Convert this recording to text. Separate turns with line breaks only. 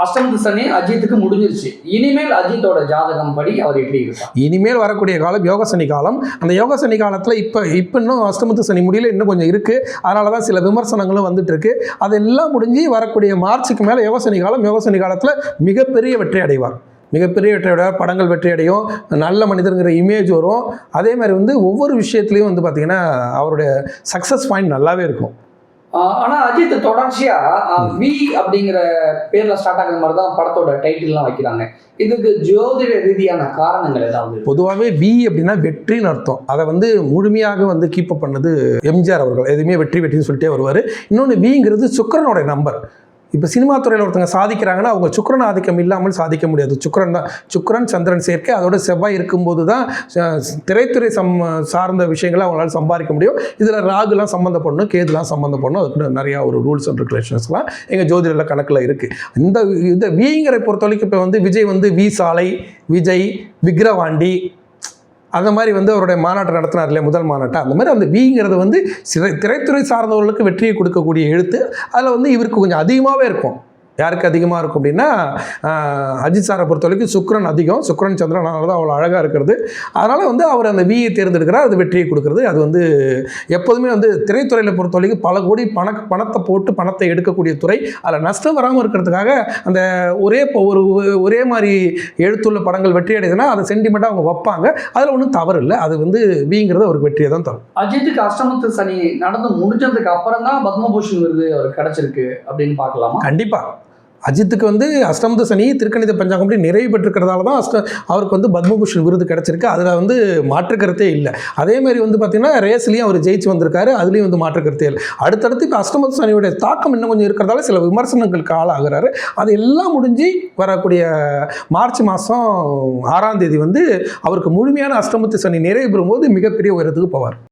அஷ்டமத்து சனி அஜித்துக்கு முடிஞ்சிருச்சு. இனிமேல் அஜித்தோட ஜாதகம் படி அவர் எப்படி இருப்பார்?
இனிமேல் வரக்கூடிய காலம் யோக சனி காலம். அந்த யோக சனி காலத்தில் இப்போ இன்னும் அஷ்டமத்து சனி முடியல, இன்னும் கொஞ்சம் இருக்குது. அதனால தான் சில விமர்சனங்களும் வந்துட்டு இருக்கு. அதெல்லாம் முடிஞ்சு வரக்கூடிய மார்ச்சுக்கு மேலே யோக சனி காலம். யோக சனி காலத்தில் மிகப்பெரிய வெற்றி அடைவார். மிகப்பெரிய வெற்றியோட படங்கள் வெற்றி அடையும், நல்ல மனிதருங்கிற இமேஜ் வரும். அதே மாதிரி ஒவ்வொரு விஷயத்துலையும் பார்த்திங்கன்னா அவருடைய சக்ஸஸ் பாயிண்ட் நல்லாவே இருக்கும்.
ஆனால் அஜித் தொடர்ச்சியாக வி அப்படிங்கிற பேரில் ஸ்டார்ட் ஆகிற மாதிரி தான் படத்தோட டைட்டில்லாம் வைக்கிறாங்க. இதுக்கு ஜோதிட ரீதியான காரணங்கள் ஏதாவது?
பொதுவாகவே வி அப்படின்னா வெற்றின்னு அர்த்தம். அதை முழுமையாக கீப்பப் பண்ணது எம்ஜிஆர் அவர்கள். எதுவுமே வெற்றின்னு சொல்லிட்டே வருவார். இன்னொன்று விங்கிறது சுக்கிரனோட நம்பர். இப்போ சினிமா துறையில் ஒருத்தங்க சாதிக்கிறாங்கன்னா அவங்க சுக்கிரன் ஆதிக்கம் இல்லாமல் சாதிக்க முடியாது. சுக்கிரன் தான், சுக்கிரன் சந்திரன் சேர்க்கை, அதோட செவ்வாய் இருக்கும்போது தான் திரைத்துறை சார்ந்த விஷயங்களை அவங்களால சம்பாதிக்க முடியும். இதில் ராகுலாம் சம்மந்தப்படணும், கேதுலாம் சம்மந்தப்படணும். அதுக்கு நிறையா ஒரு ரூல்ஸ் அண்ட் ரெகுலேஷன்ஸ்லாம் எங்கள் ஜோதிடத்தில் கணக்கில் இருக்குது. இந்த விங்கிற பொறுத்த வரைக்கும் இப்போ விஜய் வி சாலை, விஜய் விக்கிரவாண்டி அந்த மாதிரி அவருடைய மாநாட்டை நடத்தினார் இல்லையா, முதல் மாநாட்டை. அந்த மாதிரி அந்த விங்கிறது திரைத்துறை சார்ந்தவர்களுக்கு வெற்றியை கொடுக்கக்கூடிய எழுத்து. அதில் இவருக்கு கொஞ்சம் அதிகமாகவே இருக்கும். யாருக்கு அதிகமாக இருக்கும் அப்படின்னா அஜித் சாரை பொறுத்த வரைக்கும் சுக்கிரன் அதிகம். சுக்கிரன் சந்திரன் அதனால தான் அவ்வளோ அழகாக இருக்கிறது. அதனால் அவர் அந்த வியை தேர்ந்தெடுக்கிறார். அது வெற்றியை கொடுக்குறது. அது எப்போதுமே திரைத்துறையில் பொறுத்த வரைக்கும் பல கோடி பணத்தை போட்டு பணத்தை எடுக்கக்கூடிய துறை. அதில் நஷ்டம் வராமல் இருக்கிறதுக்காக அந்த ஒரே மாதிரி எழுத்துள்ள படங்கள் வெற்றி அடையுதுன்னா அதை சென்டிமெண்ட்டாக அவங்க வைப்பாங்க. அதில் ஒன்றும் தவறு இல்லை. அது விங்கிறது அவருக்கு வெற்றியை தான் தரும்.
அஜித்துக்கு அஷ்டமத்து சனி நடந்து முடிஞ்சதுக்கு அப்புறம் தான் பத்மபூஷன் விருது அவருக்கு கிடைச்சிருக்கு அப்படின்னு பார்க்கலாமா?
கண்டிப்பாக. அஜித்துக்கு அஷ்டமத்து சனி திருக்கணித பஞ்சாங்கப்படி நிறைவு பெற்றிருக்கிறதால தான் அவருக்கு பத்மபூஷன் விருது கிடச்சிருக்கு. அதில் மாற்றுக்கருத்தே இல்லை. அதேமாதிரி பார்த்திங்கன்னா ரேஸ்லேயும் அவர் ஜெயிச்சு வந்திருக்காரு. அதுலேயும் மாற்றுக்கருத்தே இல்லை. அடுத்தடுத்து இப்போ அஷ்டமத்து சனியுடைய தாக்கம் இன்னும் கொஞ்சம் இருக்கிறதால சில விமர்சனங்களுக்கு ஆளாகிறாரு. அது எல்லாம் முடிஞ்சு வரக்கூடிய மார்ச் மாதம் 6ஆம் தேதி அவருக்கு முழுமையான அஷ்டமத்து சனி நிறைவு பெறும்போது மிகப்பெரிய உயரத்துக்கு போவார்.